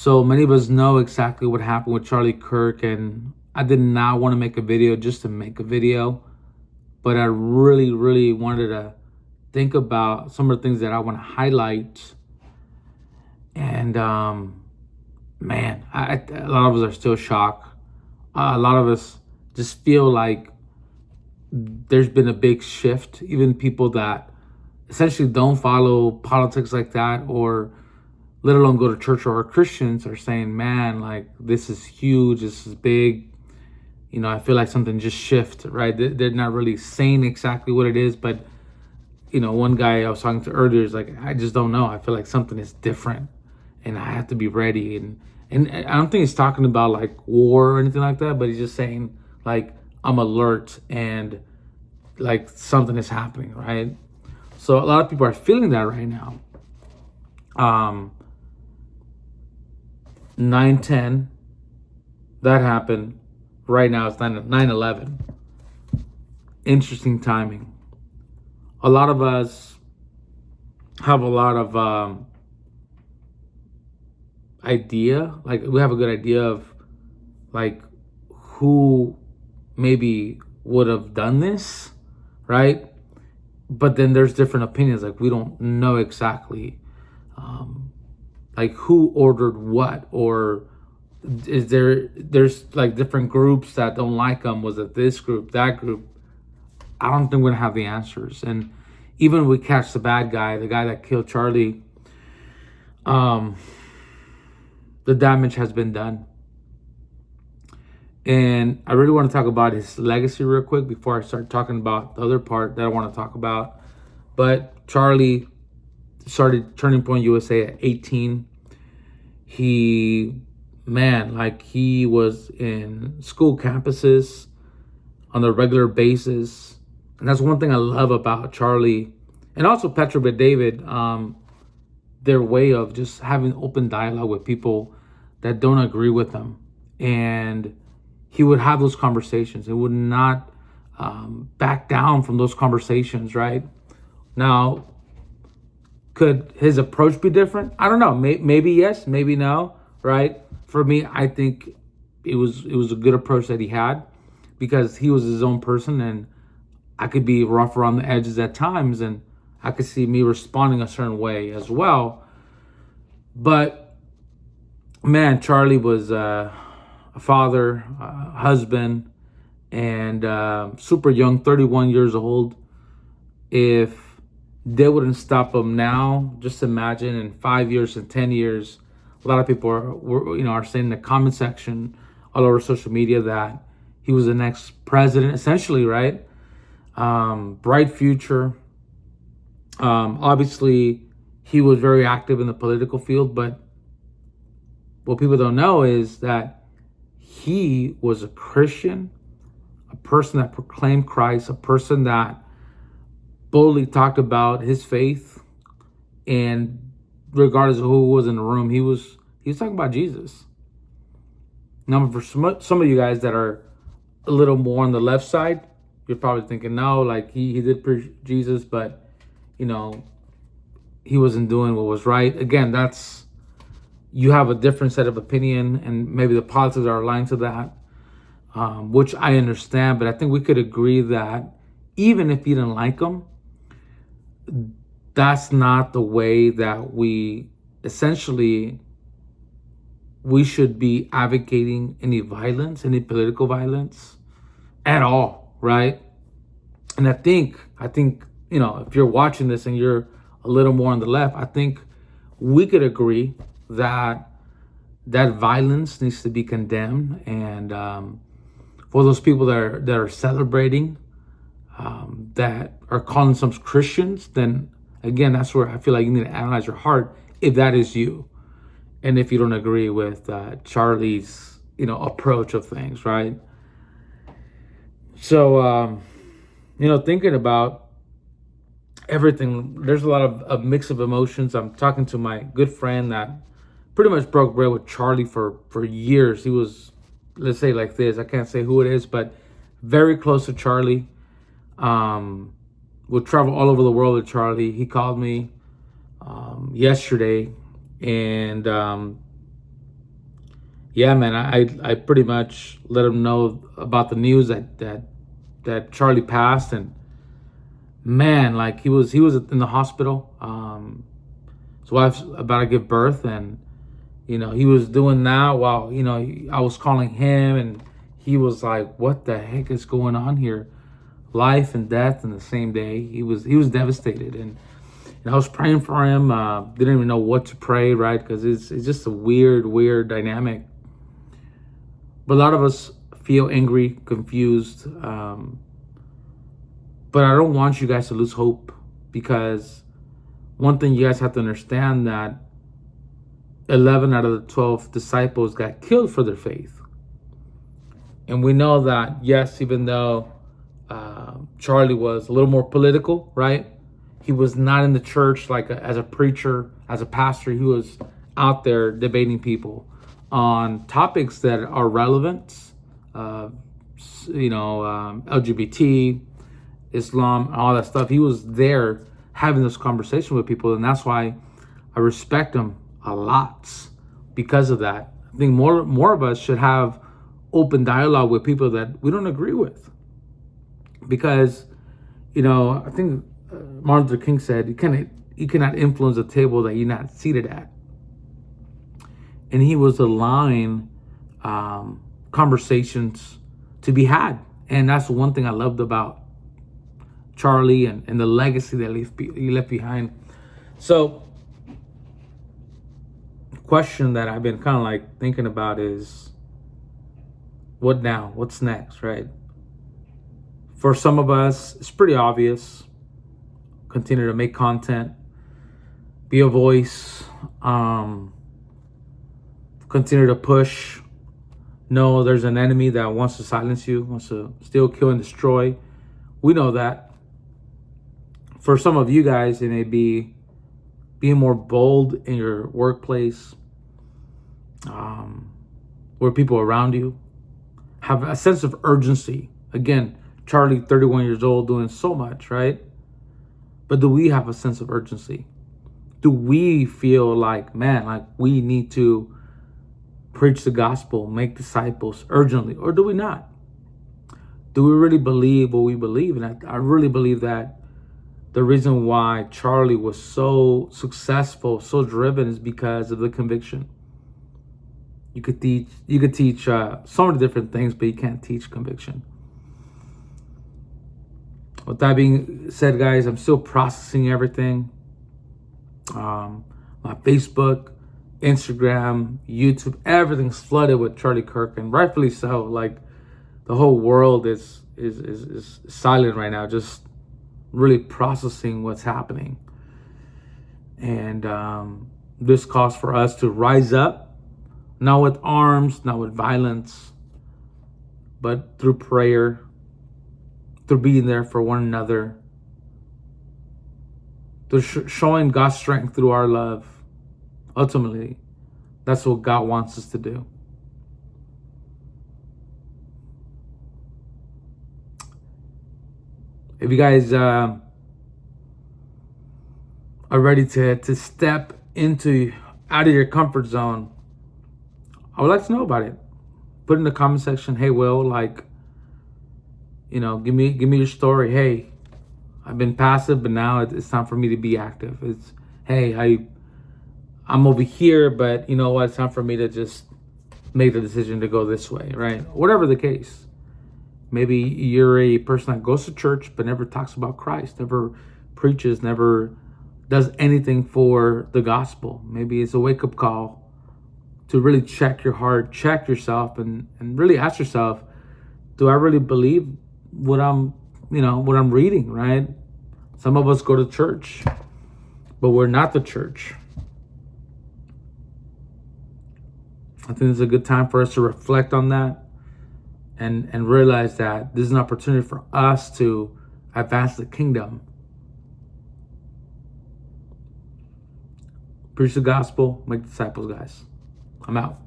So many of us know exactly what happened with Charlie Kirk, and I did not want to make a video just to make a video, but I really, really wanted to think about some of the things that I want to highlight. And man, a lot of us are still shocked. A lot of us just feel like there's been a big shift. Even people that essentially don't follow politics like that, or let alone go to church or are Christians, are saying, man, like, this is huge, this is big. I feel like something just shift, right? They're not really saying exactly what it is, but one guy I was talking to earlier is like, I just don't know. I feel like something is different, and I have to be ready. And I don't think he's talking about like war or anything like that, but he's just saying like, I'm alert and like something is happening, right? So a lot of people are feeling that right now. 9/10, that happened. Right now it's 9/11. Interesting timing. A lot of us have a lot of idea, like we have a good idea of like who maybe would have done this, right? But then there's different opinions. Like, we don't know exactly like who ordered what, or there's like different groups that don't like them. Was it this group, that group? I don't think we're gonna have the answers. And even if we catch the bad guy, the guy that killed Charlie, the damage has been done. And I really want to talk about his legacy real quick before I start talking about the other part that I want to talk about. But Charlie started Turning Point USA at 18. He was in school campuses on a regular basis. And that's one thing I love about Charlie, and also Petra and David, their way of just having open dialogue with people that don't agree with them. And he would have those conversations. It would not back down from those conversations, right? Now, could his approach be different? I don't know. Maybe yes, maybe no, right? For me, I think it was a good approach that he had, because he was his own person, and I could be rough around the edges at times, and I could see me responding a certain way as well. But man, Charlie was a father, a husband, and super young, 31 years old. If they wouldn't stop him now, just imagine in 5 years and 10 years. A lot of people are saying in the comment section all over social media that he was the next president, essentially, right? Bright future. Obviously, he was very active in the political field, but what people don't know is that he was a Christian, a person that proclaimed Christ, a person that boldly talked about his faith, and regardless of who was in the room, he was talking about Jesus. Now, for some of you guys that are a little more on the left side, you're probably thinking, no, like he did preach Jesus, but he wasn't doing what was right. Again, you have a different set of opinion, and maybe the politics are aligned to that, which I understand. But I think we could agree that even if you didn't like him, that's not the way that we should be advocating any violence, any political violence at all, right? And I think if you're watching this and you're a little more on the left, I think we could agree that violence needs to be condemned. And for those people that are celebrating, that are calling themselves Christians, then again, that's where I feel like you need to analyze your heart, if that is you, and if you don't agree with Charlie's approach of things, right? So thinking about everything, there's a lot of mix of emotions. I'm talking to my good friend that pretty much broke bread with Charlie for years. He was, let's say like this, I can't say who it is, but very close to Charlie. Would travel all over the world with Charlie. He called me yesterday, and Yeah, man, I pretty much let him know about the news that Charlie passed. And man, like he was in the hospital. His wife's about to give birth, and he was doing that while I was calling him, and he was like, "What the heck is going on here? Life and death in the same day." He was devastated, and I was praying for him. Didn't even know what to pray, right? Because it's just a weird dynamic. But a lot of us feel angry, confused. But I don't want you guys to lose hope, because one thing you guys have to understand, that 11 out of the 12 disciples got killed for their faith. And we know that, yes, even though Charlie was a little more political, right? He was not in the church like as a preacher, as a pastor. He was out there debating people on topics that are relevant, LGBT, Islam, all that stuff. He was there having this conversation with people, and that's why I respect him a lot because of that. I think more of us should have open dialogue with people that we don't agree with, because I think Martin Luther King said you cannot influence a table that you're not seated at, and he was allowing conversations to be had. And that's one thing I loved about Charlie and the legacy that he left behind. So, question that I've been kind of like thinking about is, what now? What's next, right? For some of us, it's pretty obvious. Continue to make content, be a voice, continue to push. No, there's an enemy that wants to silence you, wants to steal, kill, and destroy. We know that. For some of you guys, it may be being more bold in your workplace, where people around you have a sense of urgency. Again, Charlie, 31 years old, doing so much, right? But do we have a sense of urgency? Do we feel like, man, like we need to preach the gospel, make disciples urgently, or do we not? Do we really believe what we believe? And I really believe that the reason why Charlie was so successful, so driven, is because of the conviction. You could teach so many different things, but you can't teach conviction. With that being said, guys, I'm still processing everything. My Facebook, Instagram, YouTube, everything's flooded with Charlie Kirk, and rightfully so. Like, the whole world is silent right now, just really processing what's happening. And this calls for us to rise up, not with arms, not with violence, but through prayer, through being there for one another, through showing God's strength through our love. Ultimately, that's what God wants us to do. If you guys are ready to step out of your comfort zone, I would like to know about it. Put in the comment section, hey, Will, like, give me your story. Hey, I've been passive, but now it's time for me to be active. It's, hey, I'm over here, but you know what? It's time for me to just make the decision to go this way, right? Whatever the case. Maybe you're a person that goes to church but never talks about Christ, never preaches, never does anything for the gospel. Maybe it's a wake-up call to really check your heart, check yourself, and really ask yourself, do I really believe what I'm reading, right? Some of us go to church, but we're not the church. I think it's a good time for us to reflect on that and realize that this is an opportunity for us to advance the kingdom. Preach the gospel, make disciples, guys. I'm out.